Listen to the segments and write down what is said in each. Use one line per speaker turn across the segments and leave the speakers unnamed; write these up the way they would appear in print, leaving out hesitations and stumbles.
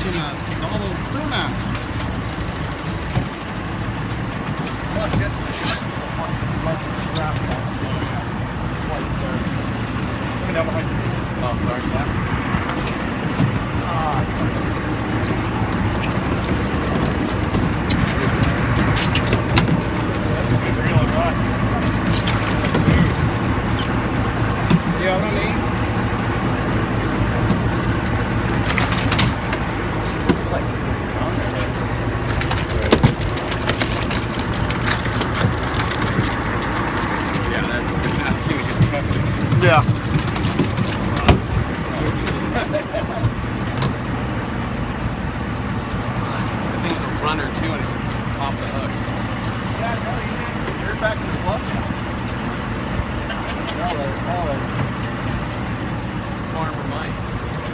una, todo una.
Well, I guess the strap twice there. Coming down behind you. Oh, sorry, Slack. That's a good reel, right?
Y ahora leí.
Yeah, that's just asking to get covered.
Yeah.
That thing's a runner too, and it just popped the hook. Yeah, no, you're back in the club now. Farmer Mike.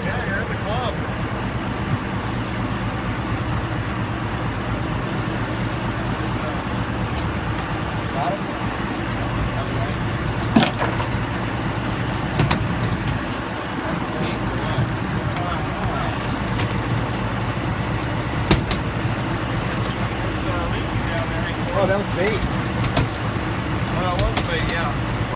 Yeah, you're in the club. Got it? Oh, that was bait.